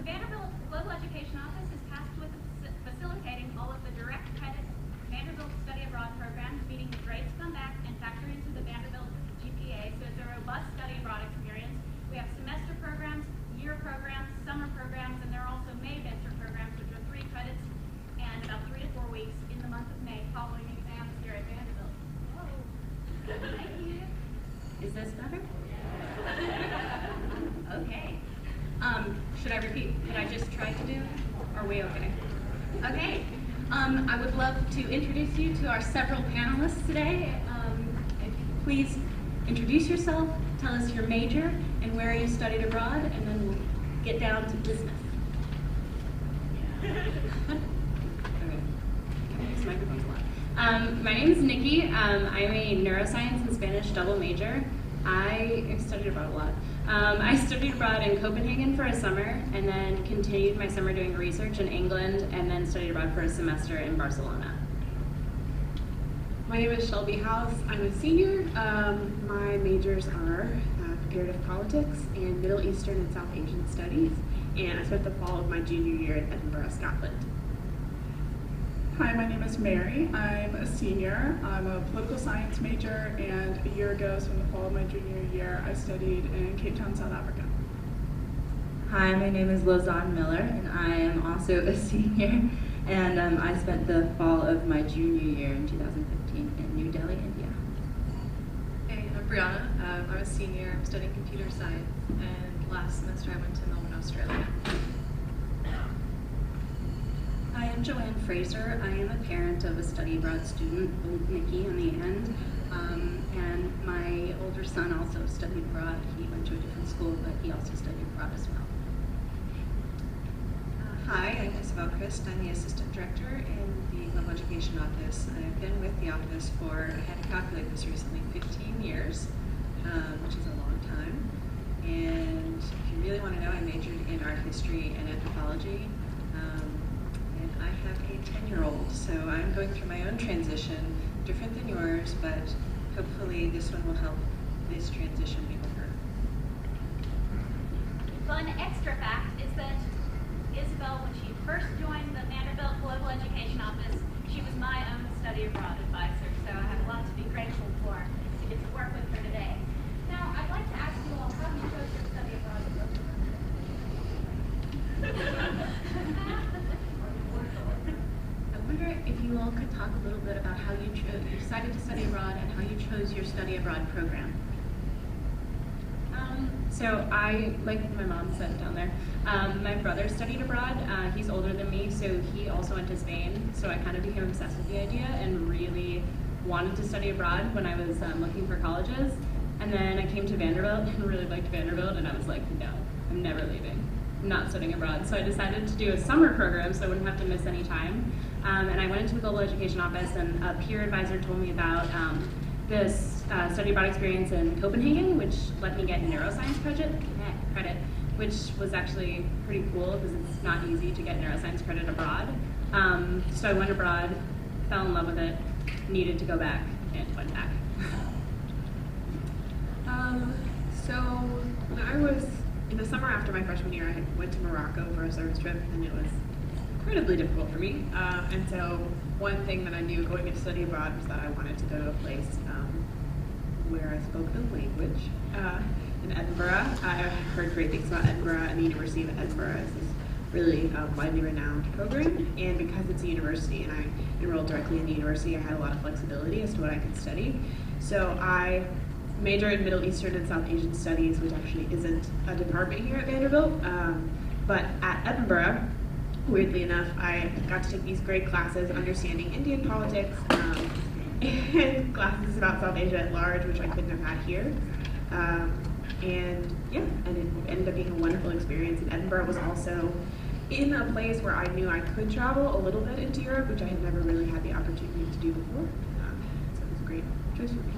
Vanderbilt Global Education Office is tasked with facilitating all of the direct credit Vanderbilt study abroad programs, meeting the grades come back and factor into the Vanderbilt GPA. So it's a robust study abroad experience. We have semester programs, year programs, summer programs, and there are also May venture programs, which are 3 credits and about 3 to 4 weeks in the month of May following exams here at Vanderbilt. Whoa. Thank you. Is this better? Okay. Should I repeat what I just tried to do? Are we okay? Okay. I would love to introduce you to our several panelists today. If you could please introduce yourself, tell us your major and where you studied abroad, and then we'll get down to business. Okay. This microphone's a lot. My name is Nikki. I'm a neuroscience and Spanish double major. I studied abroad a lot. I studied abroad in Copenhagen for a summer, and then continued my summer doing research in England, and then studied abroad for a semester in Barcelona. My name is Shelby House. I'm a senior. My majors are comparative politics and Middle Eastern and South Asian studies, and I spent the fall of my junior year in Edinburgh, Scotland. Hi, my name is Mary. I'm a senior. I'm a political science major, and a year ago, so in the fall of my junior year, I studied in Cape Town, South Africa. Hi, my name is Lozan Miller, and I am also a senior, and I spent the fall of my junior year in 2015 in New Delhi, India. Hey, I'm Brianna. I'm a senior. I'm studying computer science, and last semester I went to Melbourne, Australia. Hi, I'm Joanne Fraser. I am a parent of a study abroad student, Nikki on the end, and my older son also studied abroad. He went to a different school, but he also studied abroad as well. Hi, I'm Isabel Christ. I'm the Assistant Director in the Global Education Office. I've been with the office for, I had to calculate this recently, 15 years, which is a long time. And if you really want to know, I majored in art history and anthropology. And I have a 10-year-old, so I'm going through my own transition, different than yours, but hopefully this one will help this transition be over. Fun extra fact is that Isabel, when she first joined the Vanderbilt Global Education Office, she was my own study abroad advisor, so I have a lot to be grateful for to get to work with her today. Now, I'd like to ask you all how you chose your study abroad program. I wonder if you all could talk a little bit about how you decided to study abroad and how you chose your study abroad program. So I, like my mom said down there, my brother studied abroad. He's older than me, so he also went to Spain. So I kind of became obsessed with the idea and really wanted to study abroad when I was looking for colleges. And then I came to Vanderbilt and really liked Vanderbilt, and I was like, no, I'm never leaving. I'm not studying abroad. So I decided to do a summer program so I wouldn't have to miss any time. And I went into the Global Education Office, and a peer advisor told me about this study abroad experience in Copenhagen, which let me get neuroscience credit, which was actually pretty cool because it's not easy to get neuroscience credit abroad. So I went abroad, fell in love with it, needed to go back, and went back. So when I was in the summer after my freshman year, I went to Morocco for a service trip, and it was incredibly difficult for me. And so one thing that I knew going to study abroad was that I wanted to go to a place where I spoke the language. In Edinburgh, I heard great things about Edinburgh, and the University of Edinburgh is this really widely renowned program. And because it's a university and I enrolled directly in the university, I had a lot of flexibility as to what I could study. So I majored in Middle Eastern and South Asian studies, which actually isn't a department here at Vanderbilt. But at Edinburgh, weirdly enough, I got to take these great classes, understanding Indian politics, and classes about South Asia at large, which I couldn't have had here. And it ended up being a wonderful experience. And Edinburgh was also in a place where I knew I could travel a little bit into Europe, which I had never really had the opportunity to do before. So it was a great choice for me.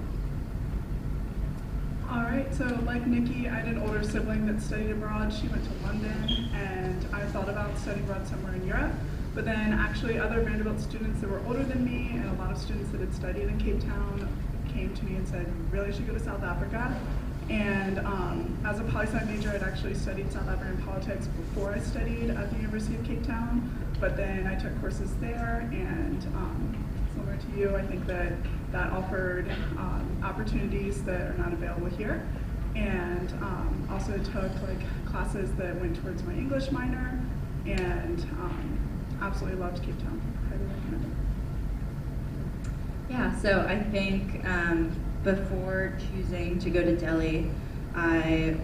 All right, so like Nikki, I had an older sibling that studied abroad. She went to London, and I thought about studying abroad somewhere in Europe. But then actually other Vanderbilt students that were older than me, and a lot of students that had studied in Cape Town, came to me and said, you really should go to South Africa. And as a poli-sci major, I'd actually studied South African politics before I studied at the University of Cape Town, but then I took courses there, and similar to you, I think that offered opportunities that are not available here, and also took classes that went towards my English minor, and absolutely loved Cape Town. Highly recommend it. Yeah, so I think before choosing to go to Delhi, I'm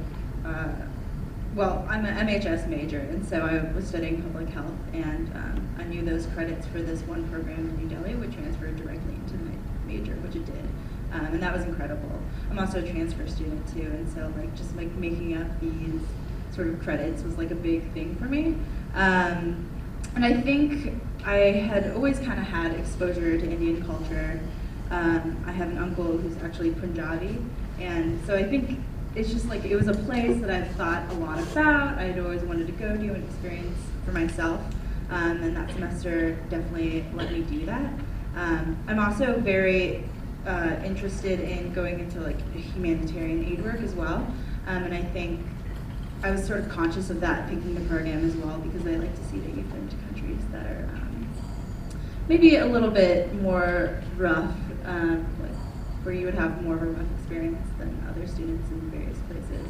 an MHS major, and so I was studying public health, and I knew those credits for this one program in New Delhi would transfer directly into my major, which it did, and that was incredible. I'm also a transfer student too, and so just making up these sort of credits was a big thing for me. And I think I had always kind of had exposure to Indian culture. I have an uncle who's actually Punjabi, and so I think it's just it was a place that I've thought a lot about. I'd always wanted to go to and experience for myself, and that semester definitely let me do that. I'm also very interested in going into humanitarian aid work as well, and I think I was sort of conscious of that picking the program as well, because I like to see that you've been to countries that are maybe a little bit more rough, where you would have more of a rough experience than other students in various places.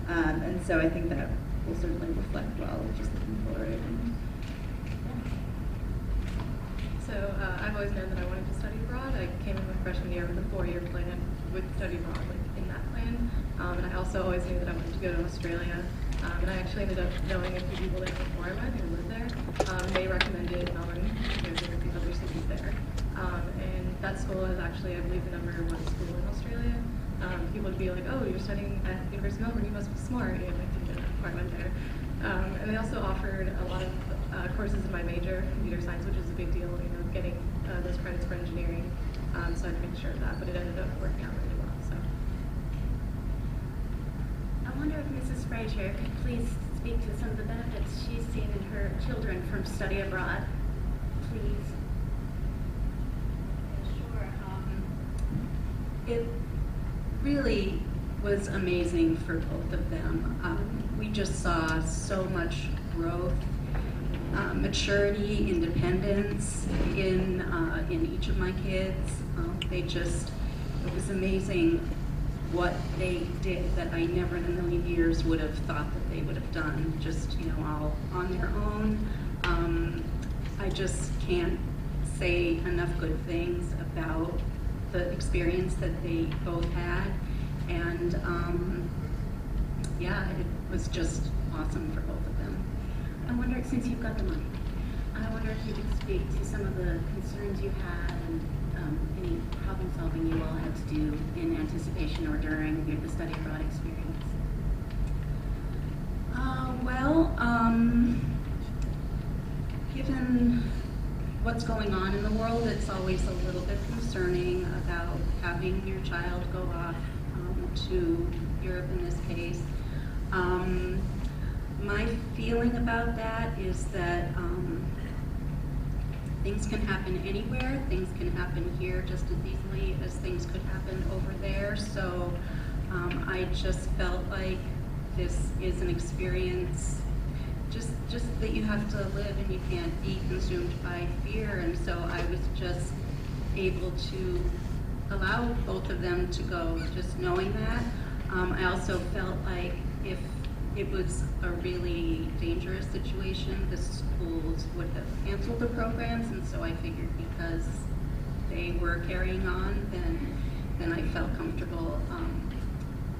And so I think that will certainly reflect well just looking forward. So I've always known that I wanted to study abroad. I came in my freshman year with a 4-year plan with study abroad in that plan. And I also always knew that I wanted to go to Australia. And I actually ended up knowing a few people there before I went who lived there. They recommended Melbourne because there were a few other cities there. And that school is actually, I believe, the #1 school in Australia. People would be like, oh, you're studying at University of Melbourne, you must be smart. And I didn't know that before I went there. And they also offered a lot of courses in my major, computer science, which is a big deal, getting those credits for engineering. So I had to make sure of that, but it ended up working out really well. So. I wonder if Mrs. Frazier could please speak to some of the benefits she's seen in her children from study abroad, please. Sure. It really was amazing for both of them. We just saw so much growth, maturity, independence in each of my kids. It was amazing what they did that I never in a million years would have thought that they would have done, just all on their own. I just can't say enough good things about the experience that they both had, and it was just awesome for both of them. I wonder, since you've got the money, I wonder if you could speak to some of the concerns you had and any problem solving you all had to do in anticipation or during the study abroad experience. Given what's going on in the world, it's always a little bit concerning about having your child go off to Europe in this case. My feeling about that is that things can happen anywhere. Things can happen here just as easily as things could happen over there. So I just felt like this is an experience just that you have to live, and you can't be consumed by fear. And so I was just able to allow both of them to go, just knowing that. I also felt like if it was a really dangerous situation, the schools would have canceled the programs, and so I figured because they were carrying on, then I felt comfortable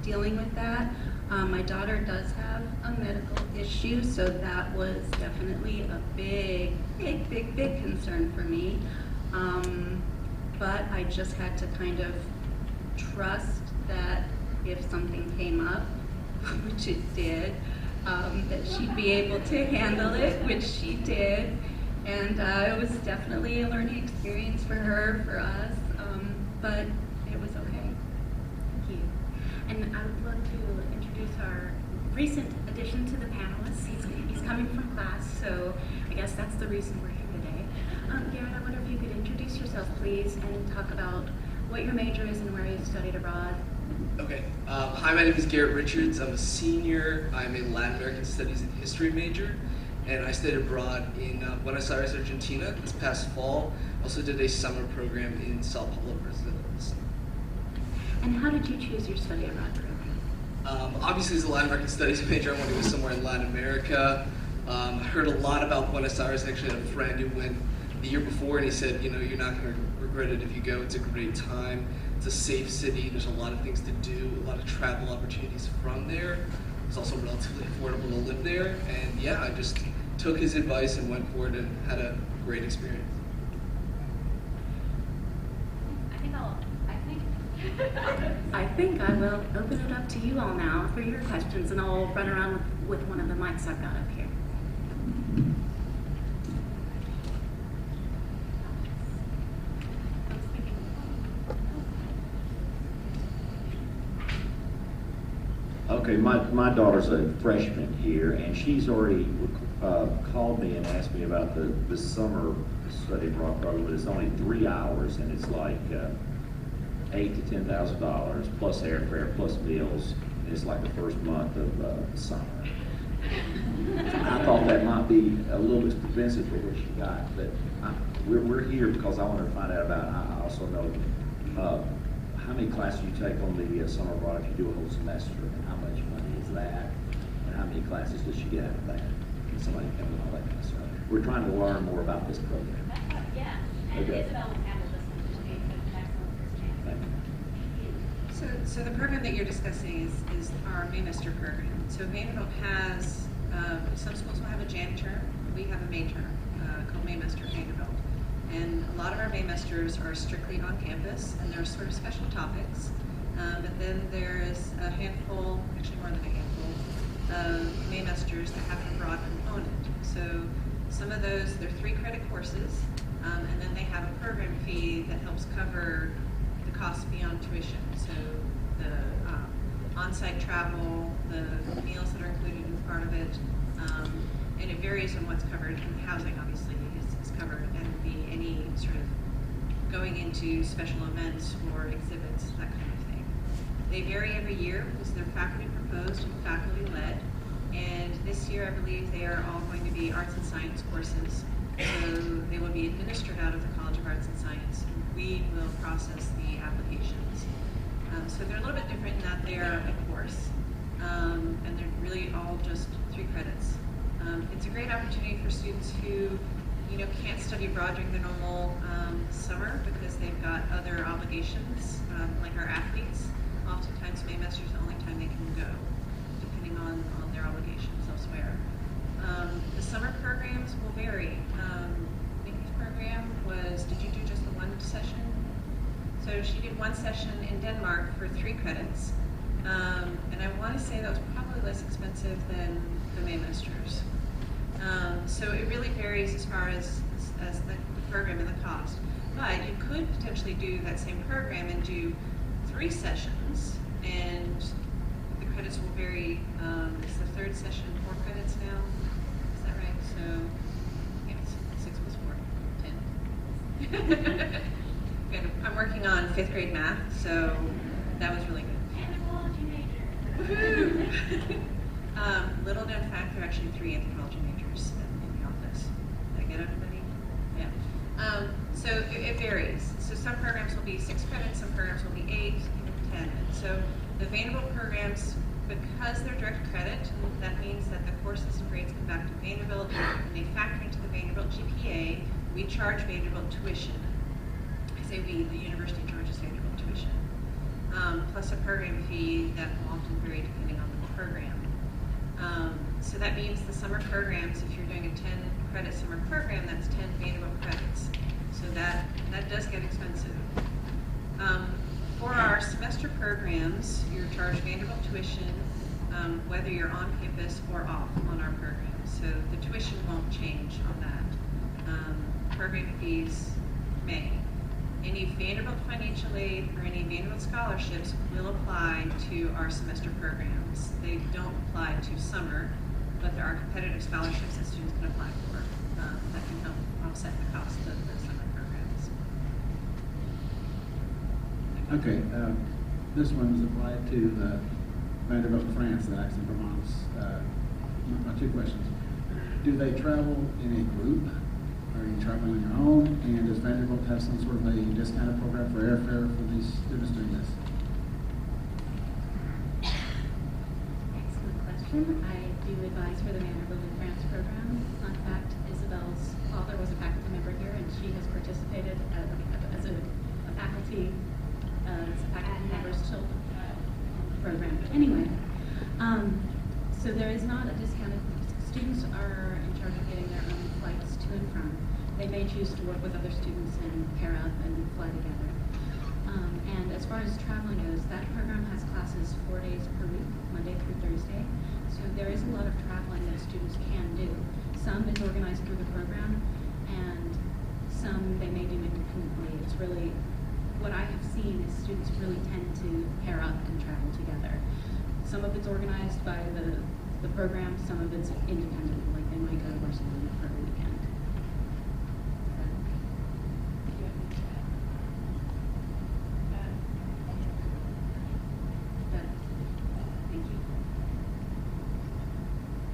dealing with that. My daughter does have a medical issue, so that was definitely a big concern for me. But I just had to kind of trust that if something came up, which it did, that she'd be able to handle it, which she did. And it was definitely a learning experience for her, for us, but it was okay. Thank you. And I would love to introduce our recent addition to the panelists. He's coming from class, so I guess that's the reason we're here today. Garrett, I wonder if you could introduce yourself, please, and talk about what your major is and where you studied abroad. Okay. Hi, my name is Garrett Richards. I'm a senior. I'm a Latin American Studies and History major, and I studied abroad in Buenos Aires, Argentina this past fall. Also did a summer program in Sao Paulo, Brazil this summer. And how did you choose your study abroad program? Obviously, as a Latin American Studies major, I wanted to go somewhere in Latin America. I heard a lot about Buenos Aires. I actually had a friend who went the year before, and he said, you know, you're not going to regret it if you go. It's a great time. It's a safe city. There's a lot of things to do, a lot of travel opportunities from there. It's also relatively affordable to live there. And yeah, I just took his advice and went for it and had a great experience. I think I will open it up to you all now for your questions, and I'll run around with one of the mics I've got up here. Okay, my daughter's a freshman here, and she's already called me and asked me about the summer study abroad program, but it's only 3 hours, and it's like $8,000 to $10,000 plus airfare plus meals. And it's like the first month of summer. I thought that might be a little expensive for what she got, but we're here because I want to find out about. I also know how many classes you take on the summer abroad if you do a whole semester, and how much money is that, and how many classes does she get out of that? Can somebody come and all that kind of stuff? We're trying to learn more about this program. Yeah, and Okay. Isabel will handle this one. She'll be an excellent first chance. Thank you. So the program that you're discussing is our Maymester program. So Vanderbilt has, some schools will have a Jan term. We have a May term called Maymester at Vanderbilt. And a lot of our Maymesters are strictly on campus, and they're sort of special topics. But then there's a handful, actually more than a handful, of Maymesters that have an abroad component. So some of those, they're 3-credit courses, and then they have a program fee that helps cover the costs beyond tuition. So the on-site travel, the meals that are included in part of it, and it varies on what's covered. And housing, obviously, is covered, and any sort of going into special events or exhibits, that kind of thing. They vary every year because they're faculty proposed and faculty led. And this year, I believe they are all going to be arts and science courses. So they will be administered out of the College of Arts and Science. We will process the applications. So they're a little bit different in that they're a course, and they're really all just 3 credits. It's a great opportunity for students who, you know, can't study abroad during the normal summer because they've got other obligations, like our athletes. Oftentimes, Maymester is the only time they can go, depending on their obligations elsewhere. The summer programs will vary. Nikki's program was, did you do just the 1 session? So she did 1 session in Denmark for 3 credits. And I want to say that was probably less expensive than the Maymesters. So it really varies as far as the program and the cost. But you could potentially do that same program and do 3 sessions, and the credits will vary. It's the 3rd session, 4 credits now. Is that right? So, yes, 6 plus 4, 10. Good. I'm working on 5th grade math, so that was really good. Anthropology major. Woohoo! Little known fact, there are actually 3 anthropology majors in the office. Did I get everybody? Yeah. So it varies. So some programs will be 6 credits, some programs will be 8, even 10. And so the Vanderbilt programs, because they're direct credit, that means that the courses and grades come back to Vanderbilt, and they factor into the Vanderbilt GPA. We charge Vanderbilt tuition. I say we, the university charges Vanderbilt tuition, plus a program fee that will often vary depending on the program. So that means the summer programs, if you're doing a 10-credit summer program, that's 10 Vanderbilt credits. So that does get expensive. For our semester programs, you're charged Vanderbilt tuition, whether you're on campus or off on our program. So the tuition won't change on that. Program fees may. Any Vanderbilt financial aid or any Vanderbilt scholarships will apply to our semester programs. They don't apply to summer, but there are competitive scholarships that students can apply for that can help offset the cost of the summer programs. Okay. this one is applied to Vanderbilt in France, and actually Vermont's. My two questions. Do they travel in a group? Are you traveling on your own? And does Vanderbilt have some sort of a discounted program for airfare for these students doing this? Excellent question. I do advise for the Vanderbilt in France program. Fun fact, Isabel's father was a faculty member here, and she has participated as a faculty member still program. But anyway, so there is not a discounted. Students are in charge of getting their own flights to and from. They may choose to work with other students and pair up and fly together. And as far as traveling goes, that program has classes 4 days per week, Monday through Thursday. So there is a lot of traveling that students can do. Some is organized through the program, and some they may do independently. It's really, what I have seen is students really tend to pair up and travel together. Some of it's organized by the program, some of it's independent, like they might go to Barcelona for a weekend. Thank you.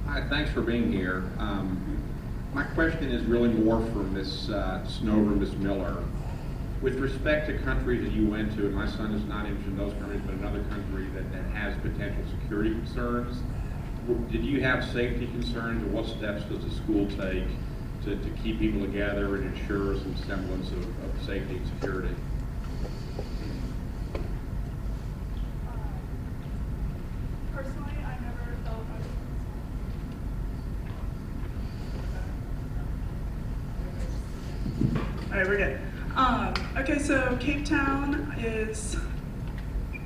Hi, thanks for being here. My question is really more for Ms. Snover, Ms. Miller. With respect to countries that you went to, and my son is not interested in those countries, but another country that has potential security concerns, did you have safety concerns, or what steps does the school take to keep people together and ensure some semblance of safety and security? Personally, I never felt All right, we're good. Okay, so Cape Town is, I'm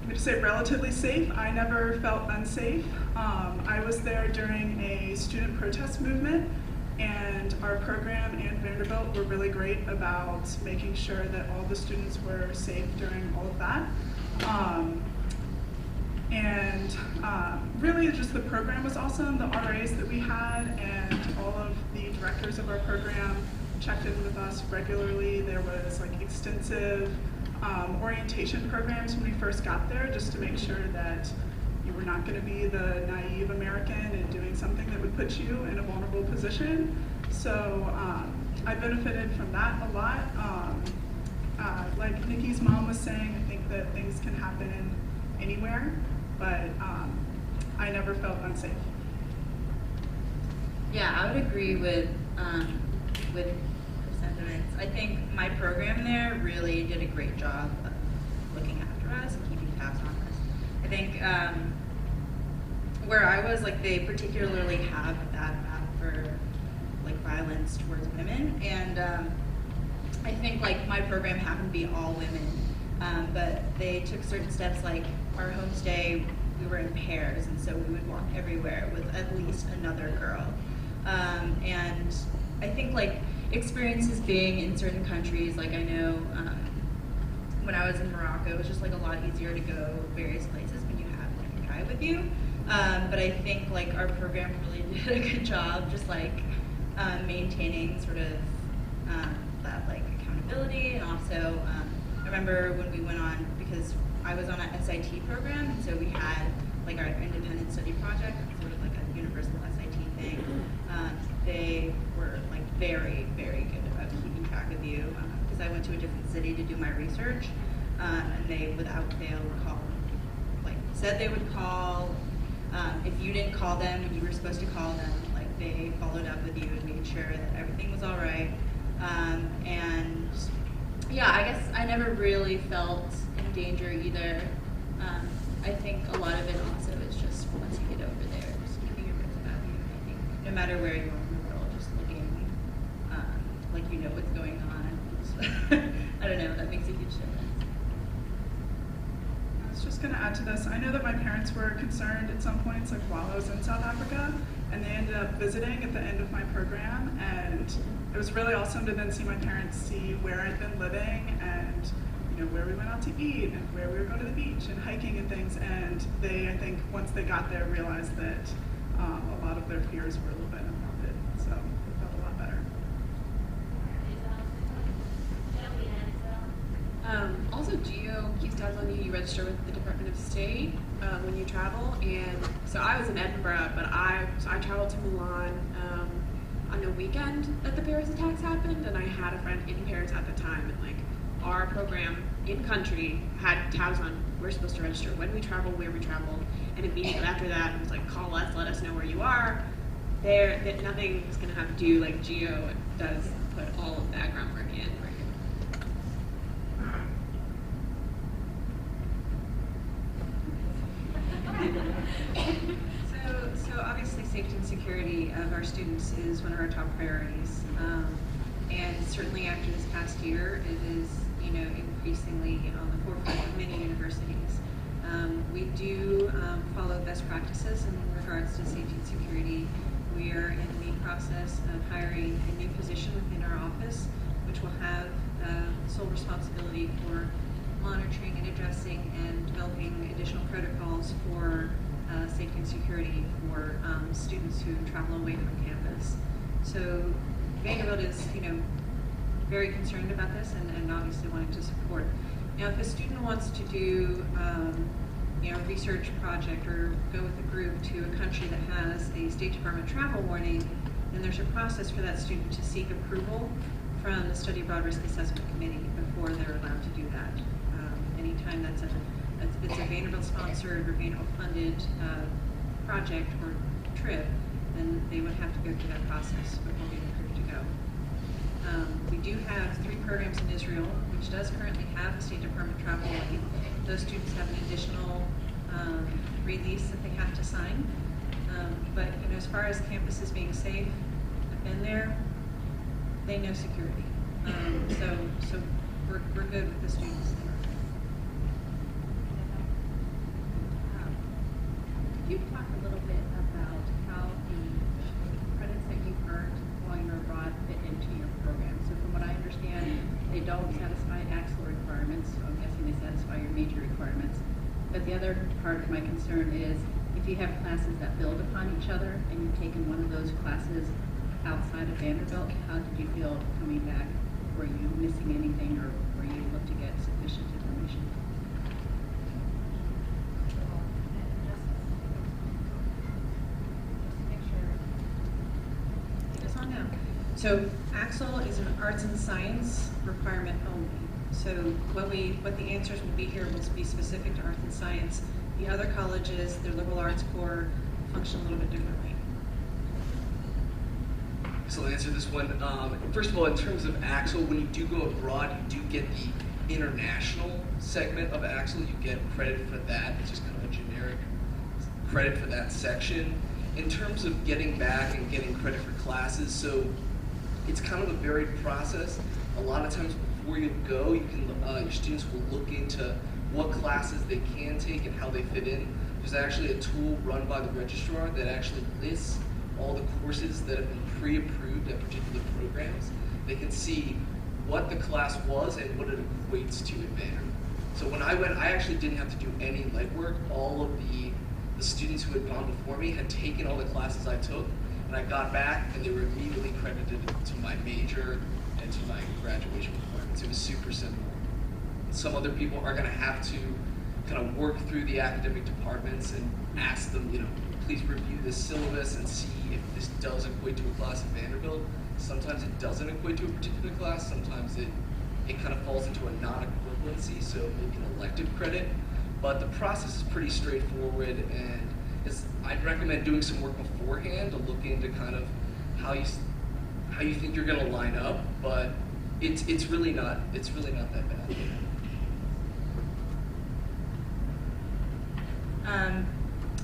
going to say, relatively safe. I never felt unsafe. I was there during a student protest movement, and our program and Vanderbilt were really great about making sure that all the students were safe during all of that. Really just the program was awesome. The RAs that we had and all of the directors of our program checked in with us regularly. There was like extensive orientation programs when we first got there, just to make sure that you were not going to be the naive American and doing something that would put you in a vulnerable position. So I benefited from that a lot. Like Nikki's mom was saying, I think that things can happen anywhere, but I never felt unsafe. Yeah, I would agree with her sentiments. I think my program there really did a great job of looking after us and keeping tabs on us. I think where I was, like, they particularly have a bad rap for like violence towards women, and I think like my program happened to be all women, but they took certain steps, like our homestay, we were in pairs, and so we would walk everywhere with at least another girl. And I think like experiences being in certain countries, like I know when I was in Morocco, it was just like a lot easier to go various places when you have like a guy with you. But I think like our program really did a good job just like maintaining sort of that like accountability, and also I remember when we went on, because I was on a SIT program, and so we had like our independent study project, sort of like a universal SIT thing. They were like very, very good about keeping track of you, because I went to a different city to do my research, and they without fail would call, like said they would call. If you didn't call them and you were supposed to call them, like they followed up with you and made sure that everything was all right. And yeah, I guess I never really felt in danger either. I think a lot of it also is just once you get over there, just keeping your wits about you. I think no matter where you are in the world, just looking like you know what's going on. I don't know, that makes a huge difference. I was just going to add to this. I know that my parents were concerned at some points, like while I was in South Africa, and they ended up visiting at the end of my program, and it was really awesome to then see my parents see where I'd been living, and you know, where we went out to eat, and where we were going to the beach and hiking and things. And they, I think, once they got there, realized that a lot of their fears were a little bit unfounded. So it felt a lot better. Also, GEO keeps tabs on you. You register with the Department of State when you travel. And so I was in Edinburgh, but I traveled to Milan on a weekend that the Paris attacks happened, and I had a friend in Paris at the time, and like our program in country had tabs on we're supposed to register when we travel, where we traveled, and immediately after that it was like call us, let us know where you are. That nothing is going to have to do like GEO does put all of that groundwork in. So obviously safety and security of our students is one of our top priorities. And certainly after this past year, it is, increasingly on the forefront of many universities. We do follow best practices in regards to safety and security. We are in the process of hiring a new position within our office, which will have sole responsibility for monitoring and addressing and developing additional protocols for safety and security for students who travel away from campus. So Vanderbilt is, very concerned about this and obviously wanting to support. Now, if a student wants to do, a research project or go with a group to a country that has a State Department travel warning, then there's a process for that student to seek approval from the Study Abroad Risk Assessment Committee before they're allowed to do that. Anytime it's a Vanderbilt-sponsored or Vanderbilt-funded project or trip, then they would have to go through that process before being approved to go. We do have 3 programs in Israel, which does currently have a State Department travel warning. Those students have an additional release that they have to sign. But as far as campuses being safe, I've been there. They know security, so we're good with the students there. Could you talk a little bit about how the credits that you've earned while you're abroad fit into your program? So from what I understand, they don't satisfy Axel requirements, so I'm guessing they satisfy your major requirements. But the other part of my concern is if you have classes that build upon each other and you've taken one of those classes outside of Vanderbilt, how did you feel coming back? Were you missing anything or were you able to get sufficient information? So Axel is an arts and science requirement only. So what the answers will be here will be specific to arts and science. The other colleges, their liberal arts core, function a little bit differently. So I'll answer this one. First of all, in terms of Axel, when you do go abroad, you do get the international segment of Axel. You get credit for that. It's just kind of a generic credit for that section. In terms of getting back and getting credit for classes, so it's kind of a varied process. A lot of times before you go, you can your students will look into what classes they can take and how they fit in. There's actually a tool run by the registrar that actually lists all the courses that have been pre-approved at particular programs. They can see what the class was and what it equates to in Vanderbilt. So when I went, I actually didn't have to do any legwork. All of the students who had gone before me had taken all the classes I took, and I got back and they were immediately credited to my major and to my graduation requirements. It was super simple. Some other people are gonna have to kind of work through the academic departments and ask them, please review this syllabus and see if this does equate to a class at Vanderbilt. Sometimes it doesn't equate to a particular class. Sometimes it kind of falls into a non-equivalency, so maybe an elective credit. But the process is pretty straightforward, and I'd recommend doing some work beforehand to look into kind of how you think you're going to line up. But it's really not that bad.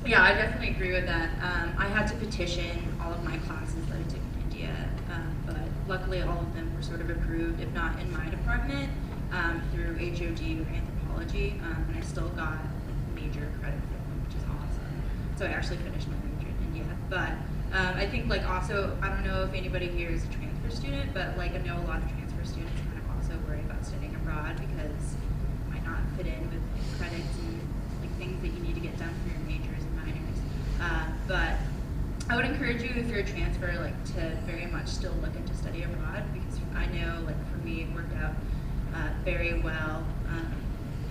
Yeah, I definitely agree with that. I had to petition all of my classes that I took in India, but luckily all of them were sort of approved, if not in my department, through HOD or anthropology, and I still got major credit for them, which is awesome. So I actually finished my major in India. But I think also, I don't know if anybody here is a transfer student, but I know a lot of transfer students kind of also worry about studying abroad because it might not fit in with credits and things that you need to get done for your majors and minors. But I would encourage you, if you're a transfer, to very much still look into study abroad, because I know, for me, it worked out very well.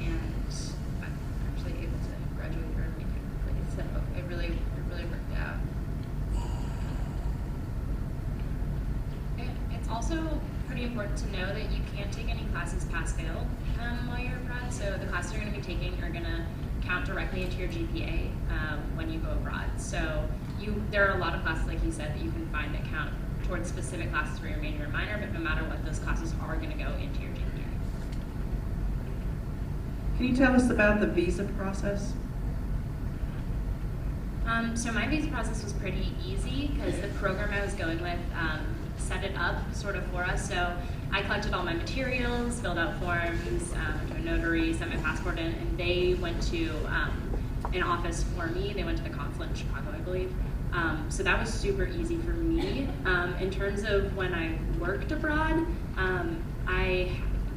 and I'm actually able to graduate early technically. So it really worked out. It's also pretty important to know that you can't take any classes pass-fail while you're abroad. So the classes you're going to be taking are going to count directly into your GPA when you go abroad. So there are a lot of classes, like you said, that you can find that count towards specific classes for your major and minor, but no matter what, those classes are going to go into your GPA. Can you tell us about the visa process? So my visa process was pretty easy because the program I was going with set it up sort of for us. So I collected all my materials, filled out forms, went to a notary, sent my passport in, and they went to an office for me. They went to the consulate in Chicago, I believe. So that was super easy for me. In terms of when I worked abroad, I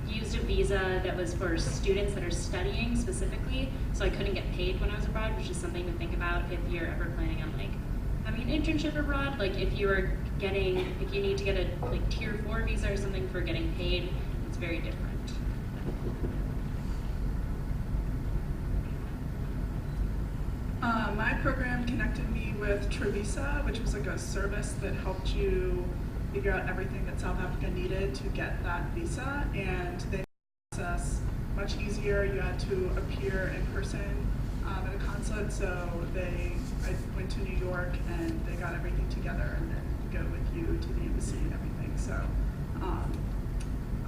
used a visa that was for students that are studying specifically, so I couldn't get paid when I was abroad, which is something to think about if you're ever planning on like having an internship abroad. Like if you need to get a like tier 4 visa or something for getting paid, it's very different. My program connected me with Travisa, which was like a service that helped you figure out everything that South Africa needed to get that visa, and they made the process much easier. You had to appear in person at a consulate, so I went to New York and they got everything together and then go with you to the embassy and everything. So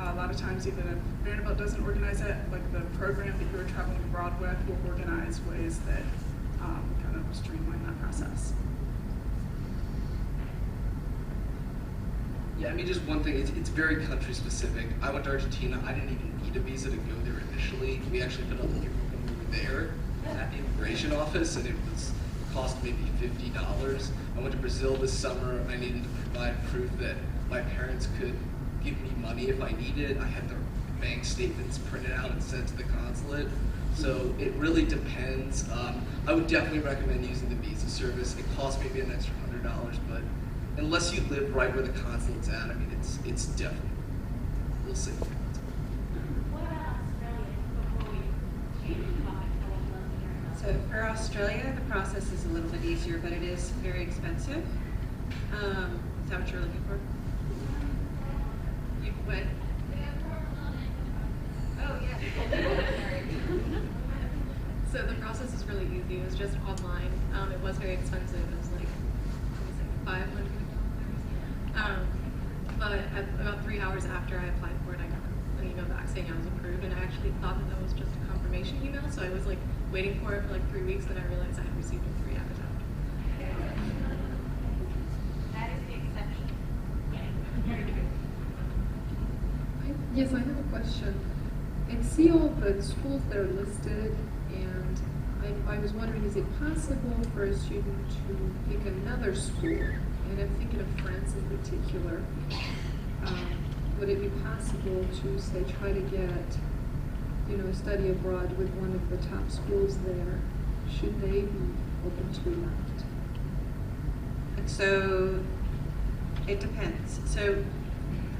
a lot of times, even if Vanderbilt doesn't organize it, like the program that you were traveling abroad with will organize ways that kind of streamline that process. Yeah, I mean, just one thing, it's very country specific. I went to Argentina, I didn't even need a visa to go there initially. We actually put out the paperwork when we were there at the immigration office, and it cost maybe $50. I went to Brazil this summer, I needed to provide proof that my parents could give me money if I needed. I had their bank statements printed out and sent to the consulate. So it really depends. I would definitely recommend using the visa service. It costs maybe an extra $100, but unless you live right where the consulate's at, I mean, it's definitely, we'll see. What about Australia before we change the topic? I would love to hear about So for Australia, the process is a little bit easier, but it is very expensive. Is that what you're looking for? You went? Oh, yeah. So the process is really easy. It was just online. It was very expensive. It was like $500. But about 3 hours after I applied for it, I got an email back saying I was approved, and I actually thought that was just a confirmation email. So I was like waiting for it for like 3 weeks, then I realized I had received it 3 hours after. that is the exception. Yes, I have a question. I see all the schools that are listed, and I was wondering, is it possible for a student to pick another school? And I'm thinking of France in particular. Would it be possible to, say, try to get, study abroad with one of the top schools there? Should they be open to that? And so it depends. So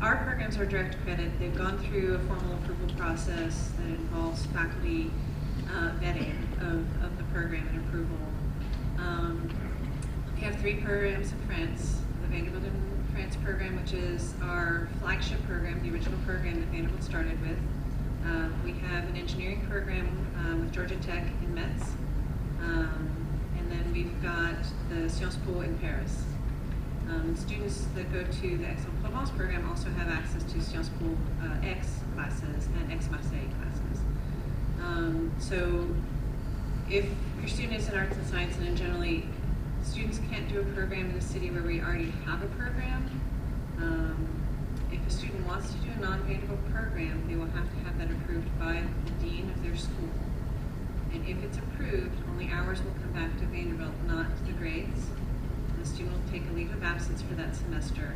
our programs are direct credit. They've gone through a formal approval process that involves faculty vetting of the program and approval. We have 3 programs in France. The Vanderbilt in France program, which is our flagship program, the original program that Vanderbilt started with. We have an engineering program with Georgia Tech in Metz. And then we've got the Sciences Po in Paris. Students that go to the Aix-en-Provence program also have access to Sciences Po X classes and Aix-Marseille classes. So if your student is in arts and science, and generally students can't do a program in a city where we already have a program. If a student wants to do a non-Vanderbilt program, they will have to have that approved by the dean of their school. And if it's approved, only hours will come back to Vanderbilt, not the grades. The student will take a leave of absence for that semester.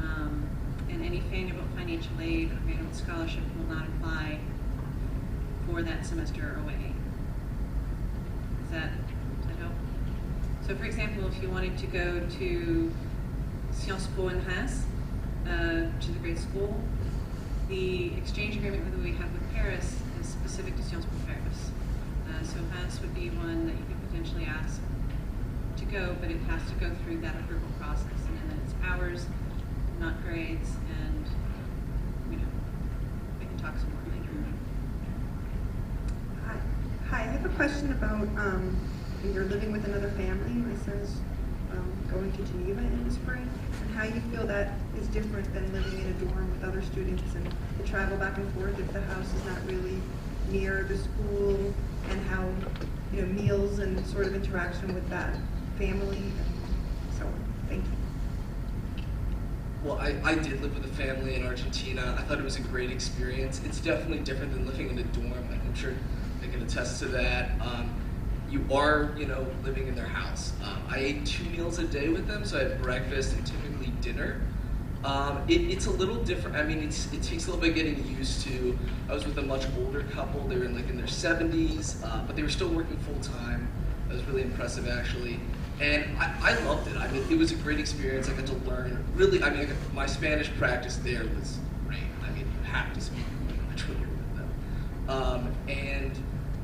And any Vanderbilt financial aid or Vanderbilt scholarship will not apply for that semester away. Does that help? So for example, if you wanted to go to Sciences Po in Reims, to the grade school, the exchange agreement that we have with Paris is specific to Sciences Po Paris. So Reims would be one that you could potentially ask to go, but it has to go through that approval process, and then it's hours, not grades, and we can talk some more later. Hi, I have a question about when you're living with another family. My son's going to Geneva in the spring, and how you feel that is different than living in a dorm with other students and the travel back and forth if the house is not really near the school, and how meals and sort of interaction with that family and so on. Thank you. Well, I did live with a family in Argentina. I thought it was a great experience. It's definitely different than living in a dorm. I'm sure they can attest to that. You are, living in their house. I ate 2 meals a day with them, so I had breakfast and typically dinner. It's a little different. I mean, it takes a little bit getting used to. I was with a much older couple. They were in their 70s, but they were still working full time. That was really impressive, actually. And I loved it. I mean, it was a great experience. I got to learn. Really, my Spanish practice there was great. I mean, you have to speak English when you're with them. And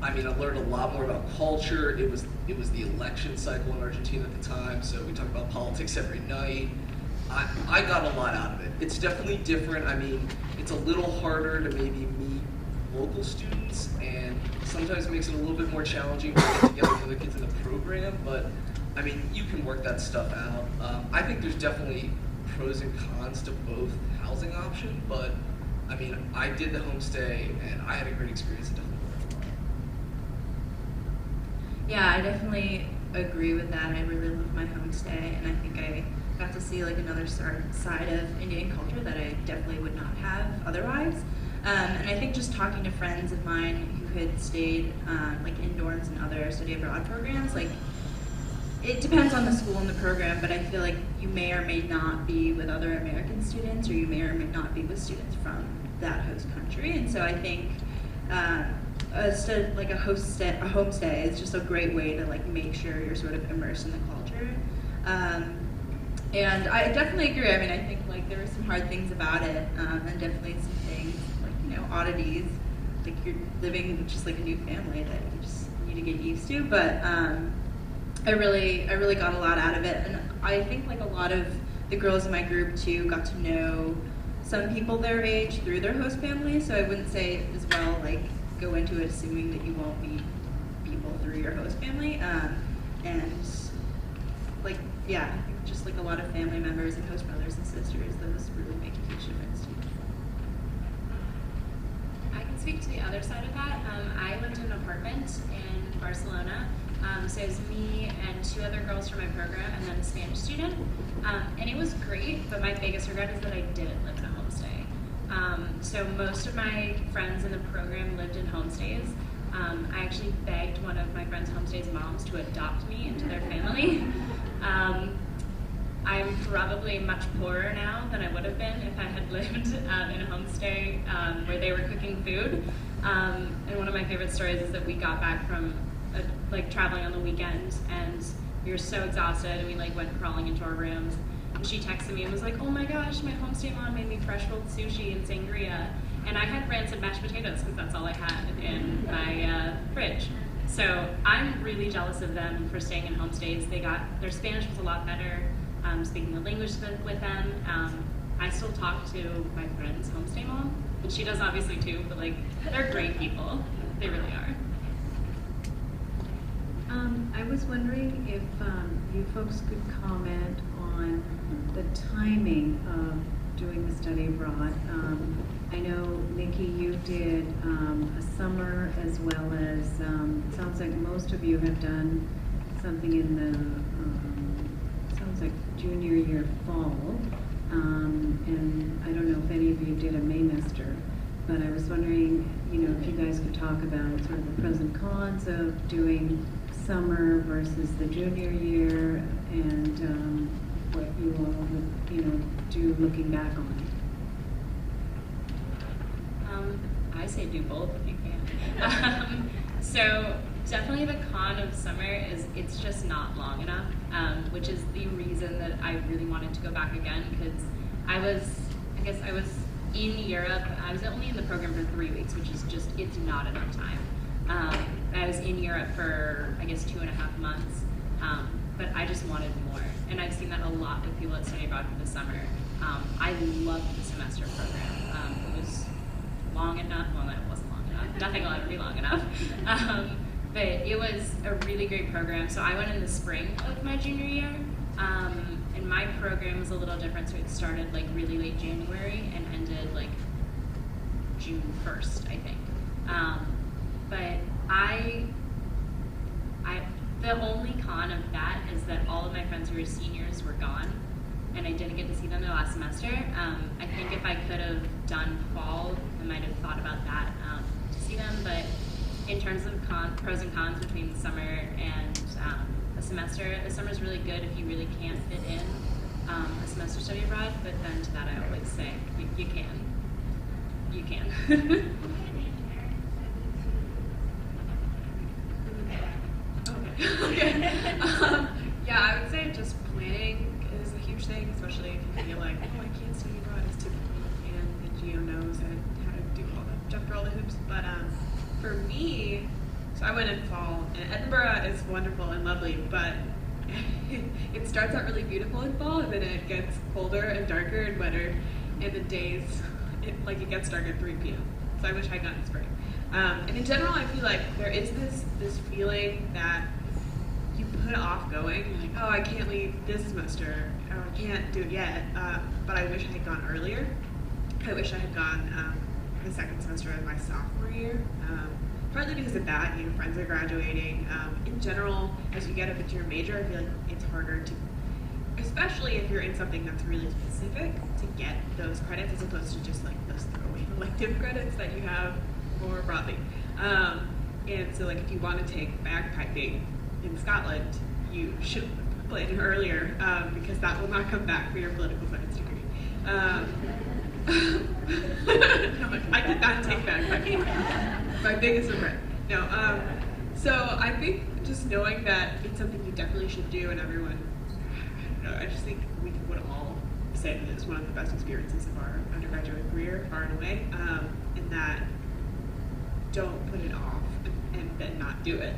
I learned a lot more about culture. It was the election cycle in Argentina at the time, so we talked about politics every night. I got a lot out of it. It's definitely different. It's a little harder to maybe meet local students, and sometimes it makes it a little bit more challenging to get together with other kids in the program, but you can work that stuff out. I think there's definitely pros and cons to both housing option, but I did the homestay, and I had a great experience. It definitely worked a lot. Yeah, I definitely agree with that. I really loved my homestay, and I think I got to see another side of Indian culture that I definitely would not have otherwise. And I think just talking to friends of mine who had stayed in dorms and other study abroad programs, it depends on the school and the program, but I feel like you may or may not be with other American students, or you may or may not be with students from that host country. And so I think a homestay is just a great way to make sure you're sort of immersed in the culture. And I definitely agree. I think there were some hard things about it, and definitely some things oddities, you're living with just a new family that you just need to get used to. But I really got a lot out of it, and I think a lot of the girls in my group too got to know some people their age through their host family. So I wouldn't say as well go into it assuming that you won't meet people through your host family. And I think just a lot of family members and host brothers and sisters, those really make a huge difference too. I can speak to the other side of that. I lived in an apartment in Barcelona. So it was me and 2 other girls from my program, and then a Spanish student. And it was great, but my biggest regret is that I didn't live in a homestay. So most of my friends in the program lived in homestays. I actually begged one of my friend's homestay's moms to adopt me into their family. I'm probably much poorer now than I would have been if I had lived in a homestay where they were cooking food. And one of my favorite stories is that we got back from traveling on the weekend, and we were so exhausted, and we went crawling into our rooms. And she texted me and was like, "Oh my gosh, my homestay mom made me fresh rolled sushi and sangria." And I had rancid mashed potatoes because that's all I had in my fridge. So I'm really jealous of them for staying in homestays. Their Spanish was a lot better. Speaking the language with them. I still talk to my friend's homestay mom, but she does obviously too, but they're great people. They really are. I was wondering if you folks could comment on the timing of doing the study abroad. I know, Nikki, you did a summer as well as, it sounds like most of you have done something in the, sounds like junior year fall. And I don't know if any of you did a Maymester, but I was wondering, if you guys could talk about sort of the pros and cons of doing summer versus the junior year, and what you all would, do looking back on it. I say do both if you can. So definitely the con of summer is it's just not long enough, which is the reason that I really wanted to go back again, because I was in Europe, I was only in the program for 3 weeks, which is just, it's not enough time. I was in Europe for, I guess, 2.5 months, but I just wanted more. And I've seen that a lot with people that study abroad for the summer. I loved the semester program. It was long enough, well, it wasn't long enough. Nothing will ever be long enough. But it was a really great program. So I went in the spring of my junior year, and my program was a little different. So it started like really late January and ended like June 1st, I think. But the only con of that is that all of my friends who were seniors were gone, and I didn't get to see them the last semester. I think if I could have done fall, I might have thought about that to see them, but in terms of pros and cons between the summer and a semester, the summer is really good if you really can't fit in a semester study abroad, but then to that I always say, you can. You can. Okay. Yeah, I would say just planning is a huge thing, especially if you feel like, oh, I can't study abroad as typically, and the GO knows how to do all the jump through all the hoops. But for me, so I went in fall, and Edinburgh is wonderful and lovely, but it starts out really beautiful in fall, and then it gets colder and darker and wetter, and the days, it gets dark at 3 p.m. So I wish I'd gone in spring. And in general, I feel like there is this feeling that you put off going. You're like, oh, I can't leave this semester, or I can't do it yet, but I wish I had gone earlier. I wish I had gone the second semester of my sophomore year. Partly because of that, friends are graduating. In general, as you get up into your major, I feel like it's harder to, especially if you're in something that's really specific, to get those credits as opposed to just like those throwaway elective credits that you have more broadly. And so like if you want to take bagpiping in Scotland, you should plan earlier because that will not come back for your political science degree. No, I did not take bagpiping. My biggest regret. No. So I think just knowing that it's something you definitely should do, and everyone, I don't know, I just think we would all say that it's one of the best experiences of our undergraduate career, far and away, and that don't put it off and then not do it.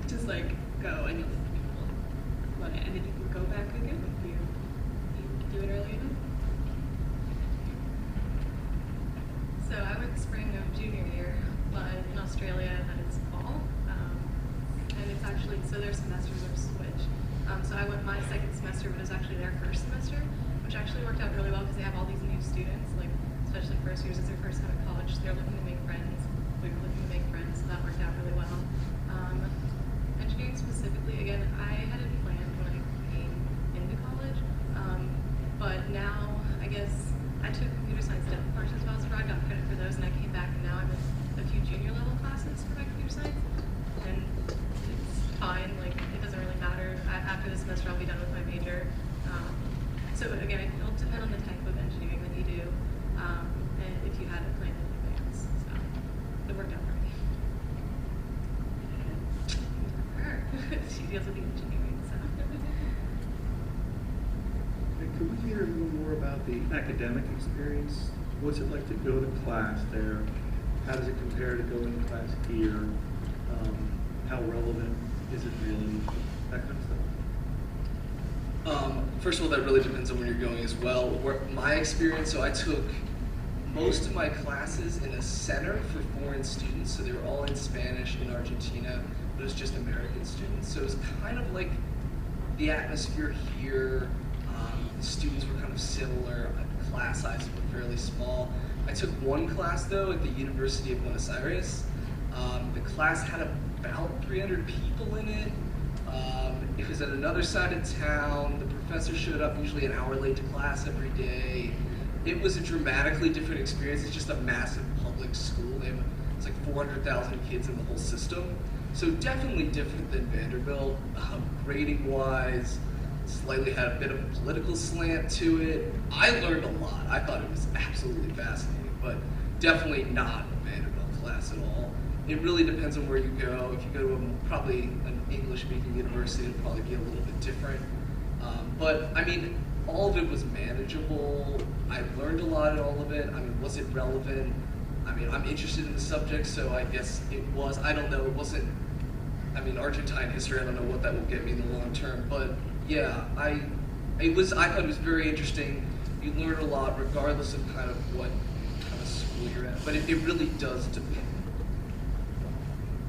Just like go and you'll love it, and then you can go back again if you do it early enough. So I went spring of junior year, but in Australia that is fall, and it's actually, so their semesters are switched. So I went my second semester, but it was actually their first semester, which actually worked out really well because they have all these new students, like especially first years, it's their first time at college, so they're looking to make friends. We were looking to make friends, so that worked out really well. Engineering specifically, again, I hadn't planned when I came into college, but now I guess I took computer science depth courses as well, so I got credit for those, and I came back, and now I'm in a few junior level classes for my computer science, and it's fine, like, it doesn't really matter. After this semester, I'll be done with my major. So again, it'll depend on the type of engineering that you do, and if you had it planned in advance, so it worked out for me. She deals with the engineering, so. Could we hear a little more about the academic experience? What's it like to go to class there? How does it compare to going to class here? How relevant is it really? That kind of stuff. First of all, that really depends on where you're going as well. My experience, so I took most of my classes in a center for foreign students, so they were all in Spanish in Argentina, but it was just American students. So it was kind of like the atmosphere here. The students were kind of similar. Class sizes were fairly small. I took one class though at the University of Buenos Aires. The class had about 300 people in it. It was at another side of town. The professor showed up usually an hour late to class every day. It was a dramatically different experience. It's just a massive public school. It's like 400,000 kids in the whole system. So definitely different than Vanderbilt, grading wise. Slightly had a bit of a political slant to it. I learned a lot. I thought it was absolutely fascinating, but definitely not a Vanderbilt class at all. It really depends on where you go. If you go to probably an English-speaking university, it'll probably be a little bit different. But I mean, all of it was manageable. I learned a lot in all of it. I mean, was it relevant? I mean, I'm interested in the subject, so I guess it was. I don't know. It wasn't. I mean, Argentine history. I don't know what that will get me in the long term, but yeah, I thought it was very interesting. You learn a lot, regardless of kind of what kind of school you're at. But it really does depend.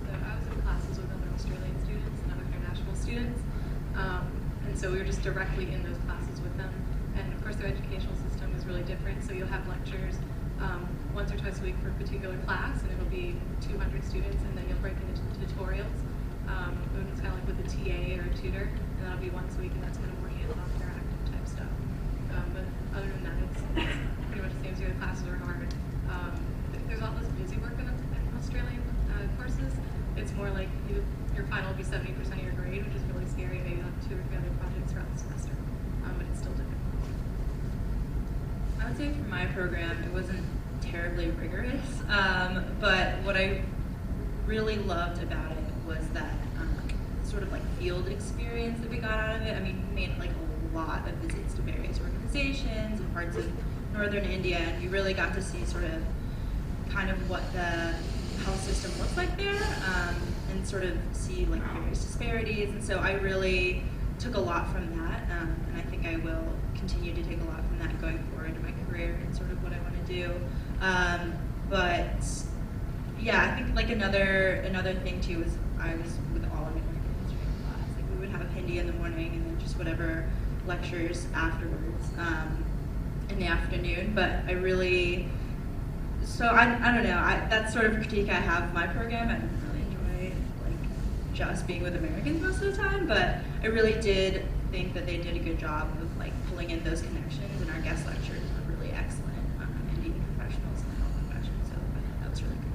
So I was in classes with other Australian students and other international students, and so we were just directly in those classes with them. And of course, their educational system is really different. So you'll have lectures once or twice a week for a particular class, and it'll be 200 students, and then you'll break into tutorials. And it's kind of like with a TA or a tutor, and that'll be once a week, and that's kind of more hands-on, interactive type stuff. But other than that, it's pretty much the same as the other classes are hard. There's all this busy work in Australian courses. It's more like your final will be 70% of your grade, which is really scary. Maybe you'll have 2 or 3 other projects throughout the semester, but it's still difficult. I would say for my program, it wasn't terribly rigorous, but what I really loved about it was that sort of like field experience that we got out of it. I mean, we made like a lot of visits to various organizations and parts of northern India, and we really got to see sort of kind of what the health system looks like there, and sort of see like various disparities. And so I really took a lot from that, and I think I will continue to take a lot from that going forward in my career and sort of what I want to do. But yeah, I think like another thing too was I was with all of American history class. Like we would have Hindi in the morning and then just whatever lectures afterwards in the afternoon. But I really, so I don't know. That's sort of critique I have of my program. I didn't really enjoy like just being with Americans most of the time, but I really did think that they did a good job of like pulling in those connections, and our guest lectures were really excellent. Indian professionals and health professionals, so I thought that was really good.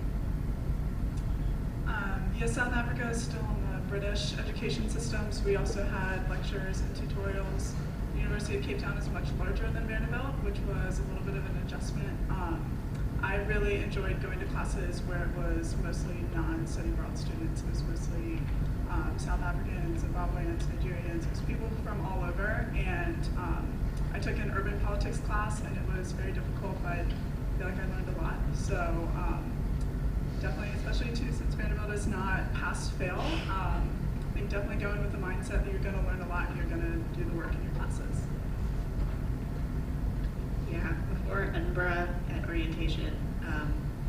Yeah, South Africa is still in the British education systems. We also had lectures and tutorials. The University of Cape Town is much larger than Vanderbilt, which was a little bit of an adjustment. I really enjoyed going to classes where it was mostly non-study abroad students. It was mostly South Africans, Zimbabweans, Nigerians. It was people from all over, and I took an urban politics class, and it was very difficult, but I feel like I learned a lot. So definitely, especially too, since Vanderbilt is not pass-fail, I think definitely going with the mindset that you're going to learn a lot and you're going to do the work in your classes. Yeah, before Edinburgh at orientation,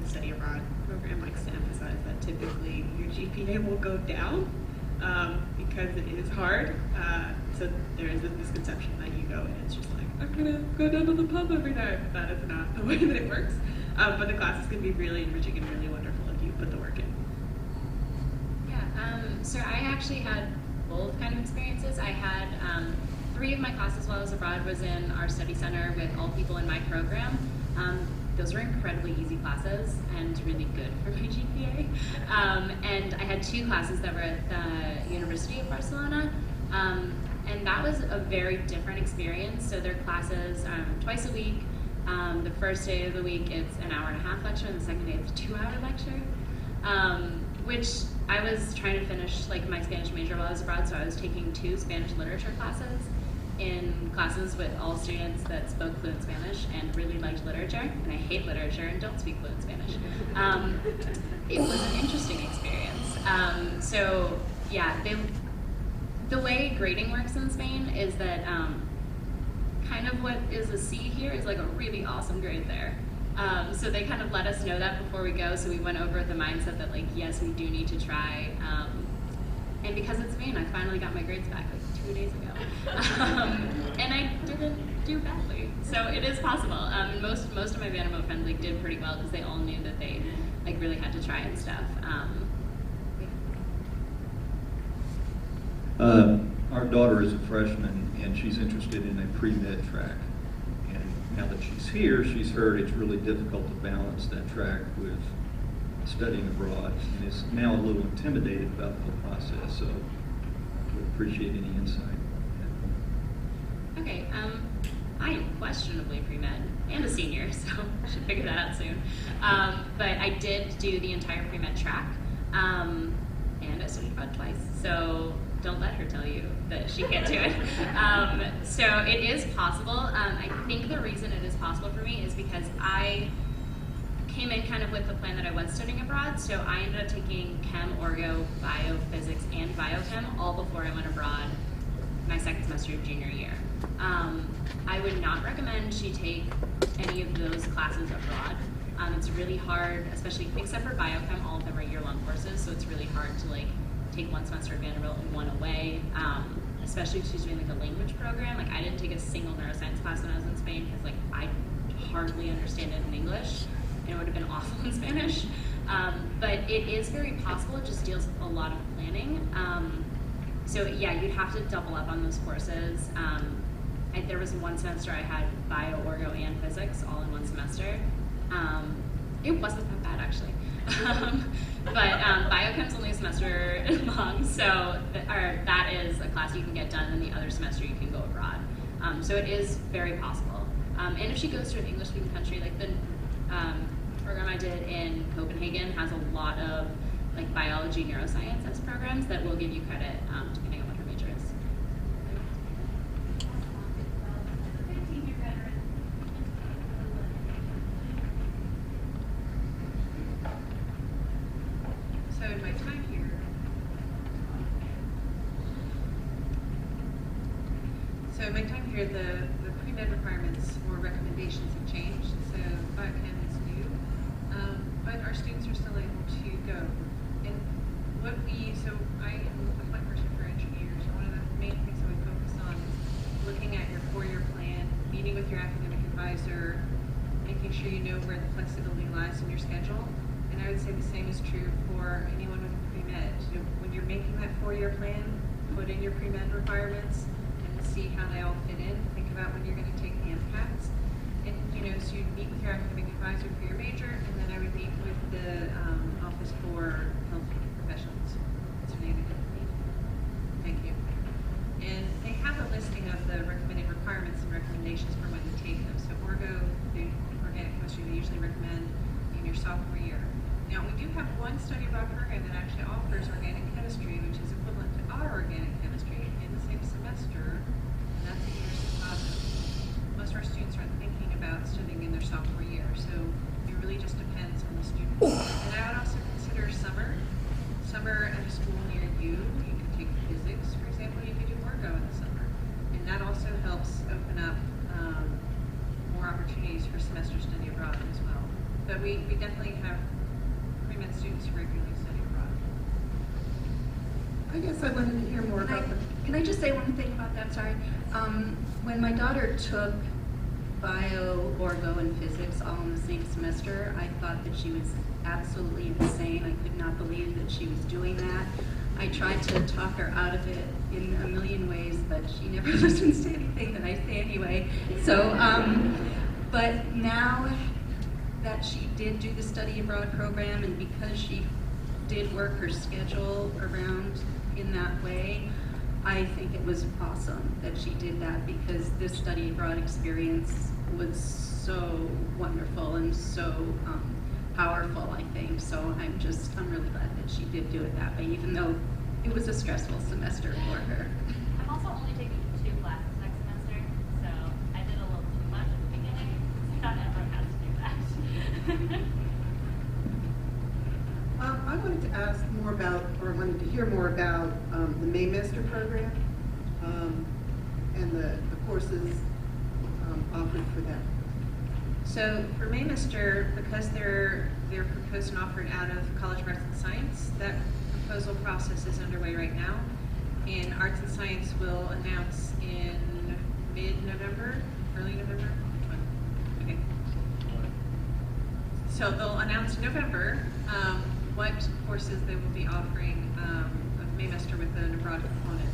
the study abroad program likes to emphasize that typically your GPA will go down because it is hard. So there is a misconception that you go and it's just like, I'm gonna go down to the pub every night. But that is not the way that it works. But the classes can be really enriching and really wonderful if you put the work in. Yeah, so I actually had both kind of experiences. I had 3 of my classes while I was abroad was in our study center with all people in my program. Those were incredibly easy classes and really good for my GPA. And I had 2 classes that were at the University of Barcelona. And that was a very different experience. So their classes twice a week. The first day of the week it's an hour-and-a-half lecture, and the second day it's a 2-hour lecture. Which I was trying to finish like my Spanish major while I was abroad, so I was taking 2 Spanish literature classes in classes with all students that spoke fluent Spanish and really liked literature, and I hate literature and don't speak fluent Spanish. It was an interesting experience. So yeah, the way grading works in Spain is that kind of what is a C here is like a really awesome grade there. So they kind of let us know that before we go, so we went over with the mindset that like, yes, we do need to try. And because it's Spain, I finally got my grades back like 2 days ago. And I didn't do badly. So it is possible. Most of my Vanderbilt friends like did pretty well because they all knew that they like really had to try and stuff. Our daughter is a freshman and she's interested in a pre-med track. And now that she's here, she's heard it's really difficult to balance that track with studying abroad and is now a little intimidated about the whole process. So I would appreciate any insight. Okay, I am questionably pre-med and a senior, so I should figure that out soon. But I did do the entire pre-med track, and I studied abroad twice. So don't let her tell you that she can't do it. So it is possible. I think the reason it is possible for me is because I came in kind of with the plan that I was studying abroad, so I ended up taking chem, orgo, biophysics, and biochem all before I went abroad my second semester of junior year. I would not recommend she take any of those classes abroad. It's really hard, especially, except for biochem, all of them are year-long courses, so it's really hard to like take one semester at Vanderbilt and one away, especially if she's doing like a language program. Like I didn't take a single neuroscience class when I was in Spain because like I hardly understand it in English, and it would have been awful in Spanish. But it is very possible. It just deals with a lot of planning. So yeah, you'd have to double up on those courses. There was one semester I had bio, orgo, and physics all in one semester. It wasn't that bad actually. But biochem's only a semester long, so that is a class you can get done, and the other semester you can go abroad. So it is very possible. And if she goes to an English-speaking country, like the program I did in Copenhagen has a lot of like biology, neuroscience as programs that will give you credit depending on what her major is. So in my time here, the pre-med requirements or recommendations have changed. So biochem is new, but our students are still able to go. And with my person for engineers, one of the main things that we focus on is looking at your 4-year plan, meeting with your academic advisor, making sure you know where the flexibility lies in your schedule. And I would say the same is true for anyone with pre-med. So when you're making that 4-year plan, put in your pre-med requirements and see how they all fit in. Think about when you're going to take the MCATs. And, so you meet with your academic advisor for your major, and then I would meet with the Office for Health Professions. That's her name again. Thank you. And they have a listing of the recommended requirements and recommendations for when you take them. So orgo, the organic chemistry, they usually recommend in your sophomore year. Now, we do have one study abroad program that actually offers organic chemistry, which is equivalent to our organic chemistry in the same semester, and that's at University of Chicago. Most of our students aren't thinking about studying in their sophomore year, so it really just depends on the student. And I would also consider summer. Summer at a school near you. You could take physics, for example. You could do orgo in the summer, and that also helps open up more opportunities for semester study abroad as well. But we definitely have pre-med students who regularly study abroad. I guess I wanted to hear more about Can I just say one thing about that? Sorry. When my daughter took bio, orgo, and physics all in the same semester, I thought that she was absolutely insane. I could not believe that she was doing that. I tried to talk her out of it in a million ways, but she never listens to anything that I say anyway. So, but now that she did do the study abroad program, and because she did work her schedule around in that way, I think it was awesome that she did that, because this study abroad experience was so wonderful and so powerful, I think. So I'm really glad that she did do it that way, even though it was a stressful semester for her. I'm also only taking 2 classes next semester, so I did a little too much at the beginning. Not everyone has to do that. I wanted to ask more about, or wanted to hear more about the Maymester program and the courses offered for that. So for Maymester, because they're proposed and offered out of College of Arts and Science, that proposal process is underway right now. And Arts and Science will announce in mid-November, early November? Okay. So they'll announce in November what courses they will be offering of Maymester with an abroad component.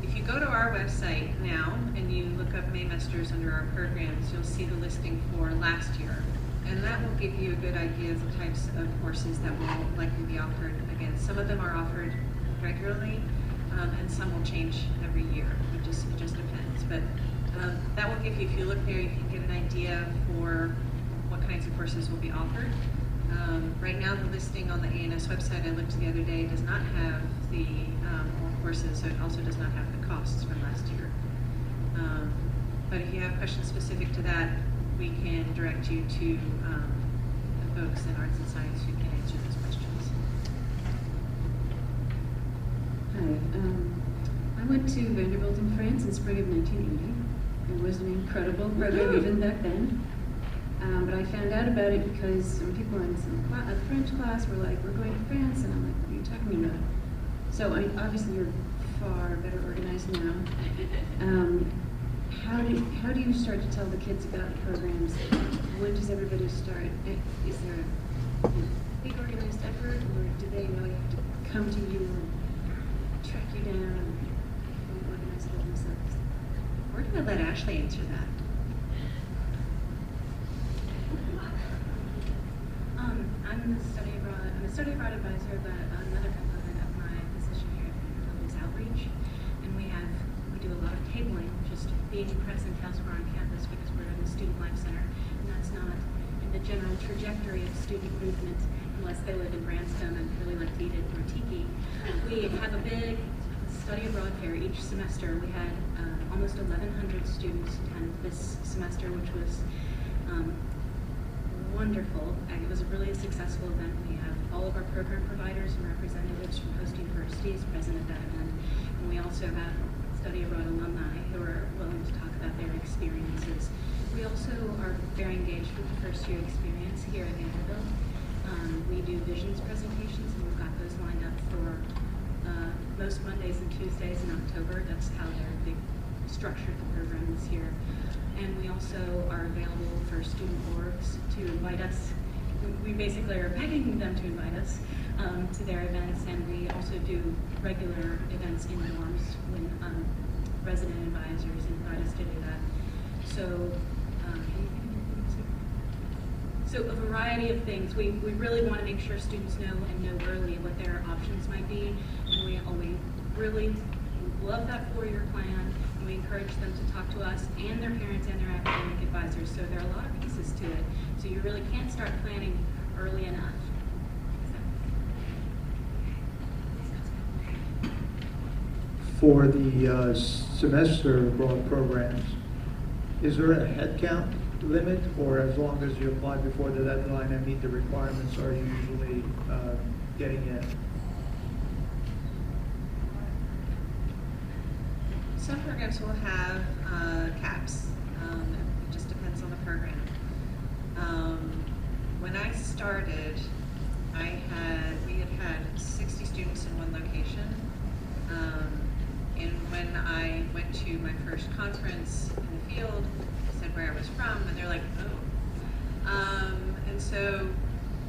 If you go to our website now and you look up Maymesters under our programs, you'll see the listing for last year. And that will give you a good idea of the types of courses that will likely be offered. Again, some of them are offered regularly, and some will change every year. It just depends. But that will give you, if you look there, you can get an idea for what kinds of courses will be offered. Right now, the listing on the ANS website I looked the other day does not have the courses, so it also does not have the costs from last year. But if you have questions specific to that, we can direct you to the folks in Arts and Science who can answer those questions. Hi. I went to Vanderbilt in France in spring of 1980. It was an incredible program even back then. But I found out about it because some people in a French class were like, we're going to France, and I'm like, what are you talking about? So obviously you're far better organized now. How do you start to tell the kids about the programs? When does everybody start? Is there a big organized effort, or do they really have to come to you and track you down and organize it themselves? We're going to let Ashley answer that. I'm a study abroad advisor, but another component of my position here at Vanderbilt is outreach, and we do a lot of tabling, just being present as we're on campus because we're in the Student Life Center, and that's not in the general trajectory of student movement unless they live in Branscombe and really like to eat at Rotiki. We have a big study abroad fair each semester. We had almost 1,100 students attend this semester, which was wonderful. It was a really successful event. We have all of our program providers and representatives from host universities present at that event. And we also have study abroad alumni who are willing to talk about their experiences. We also are very engaged with the first year experience here at Vanderbilt. We do visions presentations, and we've got those lined up for most Mondays and Tuesdays in October. That's how they've structured the program this year. And we also are available for student orgs to invite us. We basically are begging them to invite us to their events, and we also do regular events in dorms when resident advisors invite us to do that. So a variety of things. We really want to make sure students know and know early what their options might be, and we really love that 4-year plan. We encourage them to talk to us and their parents and their academic advisors. So there are a lot of pieces to it. So you really can't start planning early enough. For the semester abroad programs, is there a headcount limit, or as long as you apply before the deadline and meet the requirements, are you usually getting in? Some programs will have caps. It just depends on the program. When I started, we had 60 students in one location. And when I went to my first conference in the field, I said where I was from, and they're like, oh. And so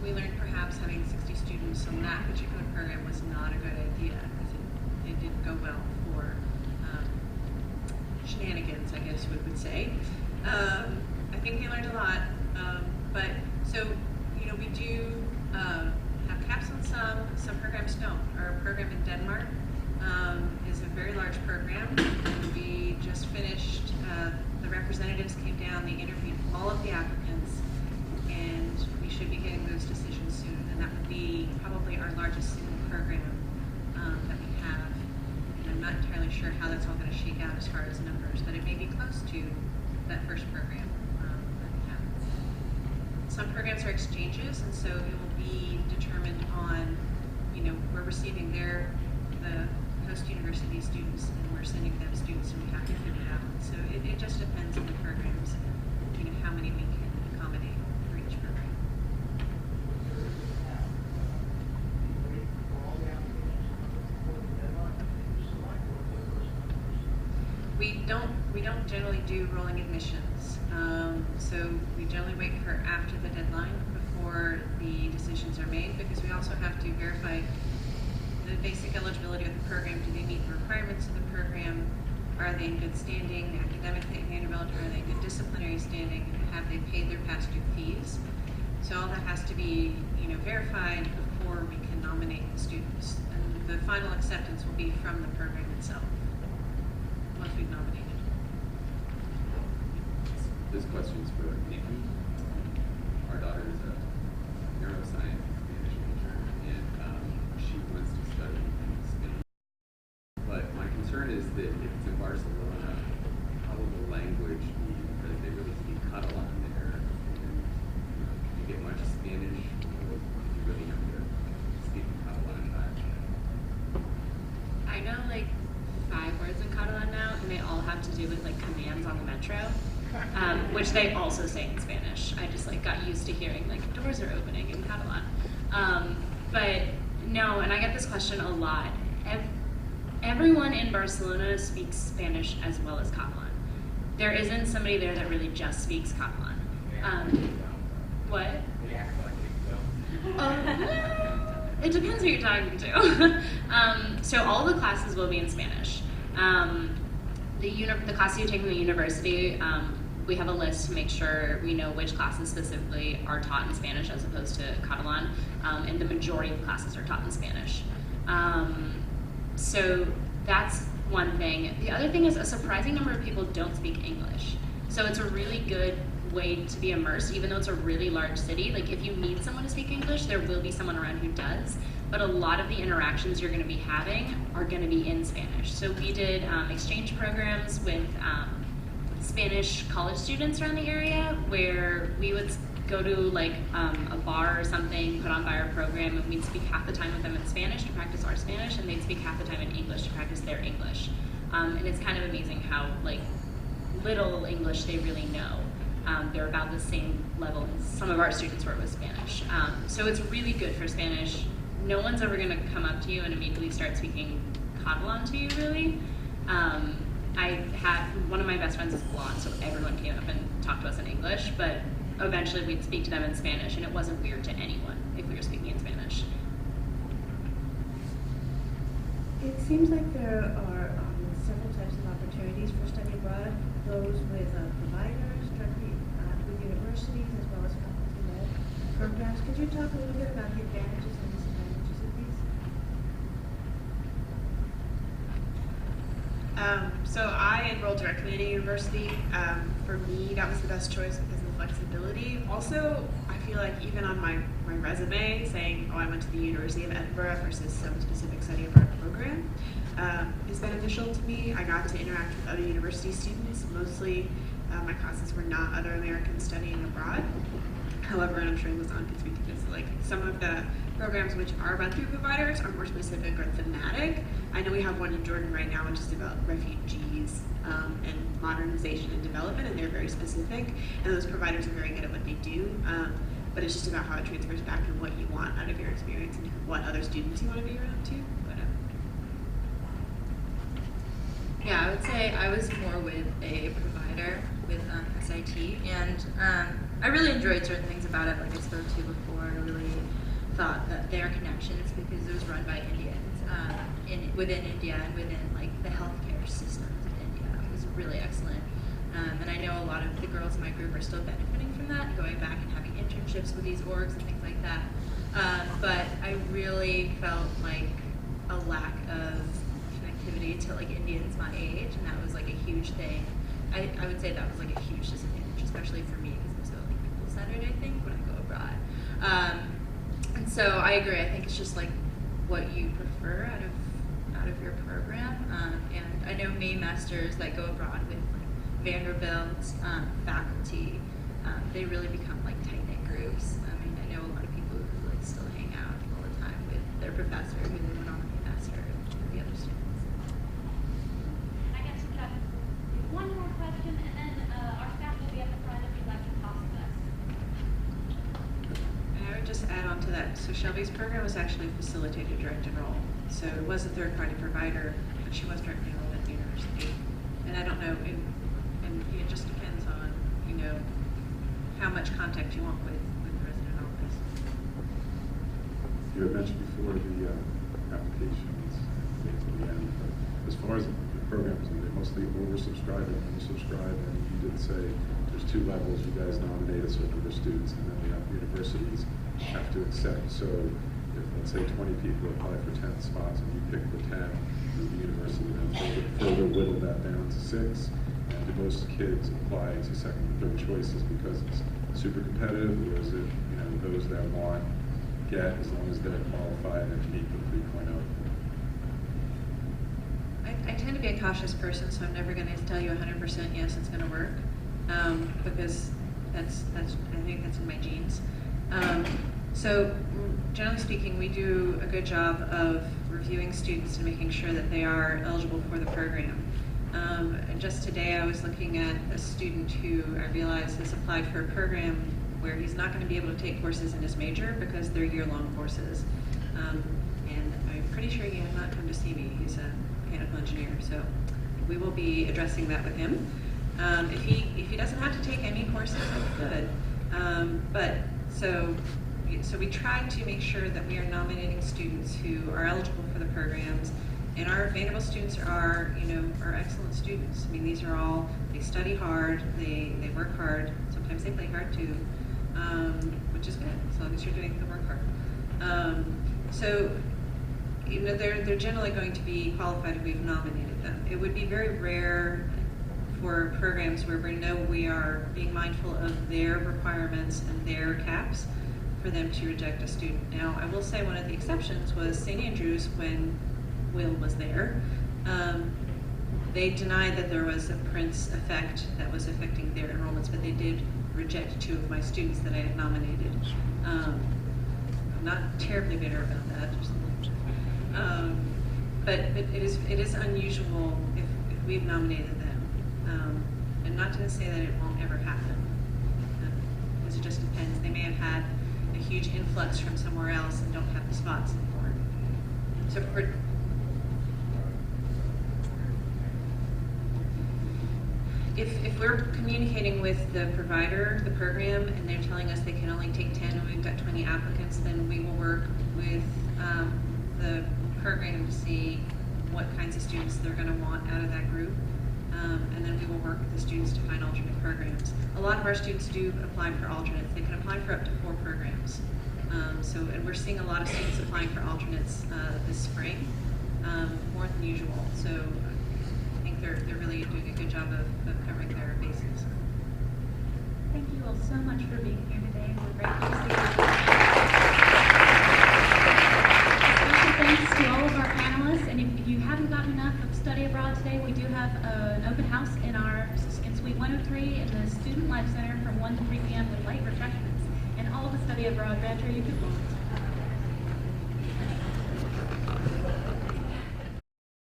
we learned perhaps having 60 students on that particular program was not a good idea because it didn't go well for shenanigans, I guess we would say. I think we learned a lot, but so, we do have caps on some programs don't. Our program in Denmark is a very large program. We just finished, the representatives came down, they interviewed all of the applicants, and we should be getting those decisions soon, and that would be probably our largest single program that we have. I'm not entirely sure how that's all going to shake out as far as numbers, but it may be close to that first program that we have. Some programs are exchanges, and so it will be determined on, we're receiving the host university students, and we're sending them students, and we have to figure it out. So it just depends on the programs and how many we can accommodate for each program. We don't generally do rolling admissions. So we generally wait for after the deadline before the decisions are made, because we also have to verify the basic eligibility of the program. Do they meet the requirements of the program? Are they in good standing academically at Vanderbilt? Are they in good disciplinary standing? Have they paid their past due fees? So all that has to be verified before we can nominate the students. And the final acceptance will be from the program itself once we've nominated. This question's for Nikki. Our daughter is a neuroscience Spanish major, and she wants to study in Spain. which they also say in Spanish. I just like got used to hearing like doors are opening in Catalan. But no, and I get this question a lot. Everyone in Barcelona speaks Spanish as well as Catalan. There isn't somebody there that really just speaks Catalan. What? It depends who you're talking to. So all the classes will be in Spanish. The classes you take in the university, we have a list to make sure we know which classes specifically are taught in Spanish as opposed to Catalan, and the majority of classes are taught in Spanish. So that's one thing. The other thing is a surprising number of people don't speak English. So it's a really good way to be immersed, even though it's a really large city. Like if you need someone to speak English, there will be someone around who does, but a lot of the interactions you're going to be having are going to be in Spanish. So we did exchange programs with Spanish college students around the area where we would go to like a bar or something put on by our program, and we'd speak half the time with them in Spanish to practice our Spanish, and they'd speak half the time in English to practice their English. And it's kind of amazing how like little English they really know. They're about the same level as some of our students were with Spanish. So it's really good for Spanish. No one's ever going to come up to you and immediately start speaking Catalan to you, really. I had one of my best friends is blonde, so everyone came up and talked to us in English, but eventually we'd speak to them in Spanish, and it wasn't weird to anyone if we were speaking in Spanish. It seems like there are several types of opportunities for study abroad, those with providers, directly with universities, as well as faculty-led programs. Could you talk a little bit about the advantages and disadvantages of these? So I enrolled directly at a university. For me, that was the best choice because of the flexibility. Also, I feel like even on my resume saying, oh, I went to the University of Edinburgh versus some specific study abroad program is beneficial to me. I got to interact with other university students. Mostly my classes were not other Americans studying abroad. However, and I'm sure Lazan can speak to this, like some of the programs which are run through providers are more specific or thematic. I know we have one in Jordan right now which is about refugees and modernization and development, and they're very specific, and those providers are very good at what they do, but it's just about how it transfers back to what you want out of your experience and what other students you want to be around too. But, yeah, I would say I was more with a provider with SIT, and I really enjoyed certain things about it, like I spoke to before. I really thought that their connections, because it was run by Indians within India and within like the healthcare systems of India, was really excellent. And I know a lot of the girls in my group are still benefiting from that, going back and having internships with these orgs and things like that. But I really felt like a lack of connectivity to like Indians my age, and that was like a huge thing. I would say that was like a huge disadvantage, especially for me, because I'm so like people-centered, I think, when I go abroad. And so I agree. I think it's just like what you prefer out of your program. And I know Maymasters that go abroad with like Vanderbilt faculty, they really become like tight-knit groups. I mean, I know a lot of people who like still hang out all the time with their professor who they went on the Maymaster and the other students. I guess we have one more question, and then our staff will be at the front if you'd like to talk to us. I would just add on to that. So Shelby's program was actually facilitated direct enroll. So it was a third-party provider, but she was directly enrolled at the university. And I don't know, and it just depends on, you know, how much contact you want with the resident office. You had mentioned before the applications at the end, but as far as the programs, they mostly oversubscribe and undersubscribe, and you did say there's two levels. You guys nominate a certain number of students, and then the universities have to accept. So if, let's say, 20 people apply for 10 spots, and you pick the 10, the university then further whittle that down to 6. And do most kids apply to second and third choices because it's super competitive, or is it, you know, those that want get as long as they're qualified and meet the 3.0? I tend to be a cautious person, so I'm never going to tell you 100% yes, it's going to work, because that's I think that's in my genes. So generally speaking, we do a good job of reviewing students and making sure that they are eligible for the program. And just today I was looking at a student who I realized has applied for a program where he's not going to be able to take courses in his major because they're year-long courses. And I'm pretty sure he has not come to see me. He's a mechanical engineer, so we will be addressing that with him. If he doesn't have to take any courses, that's good. So we try to make sure that we are nominating students who are eligible for the programs. And our Vanderbilt students are excellent students. I mean, these are all, they study hard, they work hard, sometimes they play hard too, which is good, as long as you're doing the work hard. So, they're generally going to be qualified if we've nominated them. It would be very rare for programs where we know we are being mindful of their requirements and their caps for them to reject a student. Now, I will say one of the exceptions was St. Andrews when Will was there. They denied that there was a Prince effect that was affecting their enrollments, but they did reject 2 of my students that I had nominated. I'm not terribly bitter about that, just a little. But it is unusual if we've nominated them, and not to say that it won't ever happen, because it just depends. They may have had a huge influx from somewhere else and don't have the spots anymore. So if we're communicating with the provider, the program, and they're telling us they can only take 10 and we've got 20 applicants, then we will work with the program to see what kinds of students they're going to want out of that group. And then we will work with the students to find alternate programs. A lot of our students do apply for alternates. They can apply for up to 4 programs. And we're seeing a lot of students applying for alternates this spring, more than usual. So I think they're really doing a good job of covering their bases. Thank you all so much for being here today. We're grateful to see you. Special thanks to all of our panelists. And if you haven't gotten enough of Study Abroad today, we do have an open house in Suite 103 in the Student Life Center from 1 to 3 p.m. with light refreshments. And all of the Study Abroad, Badger, you can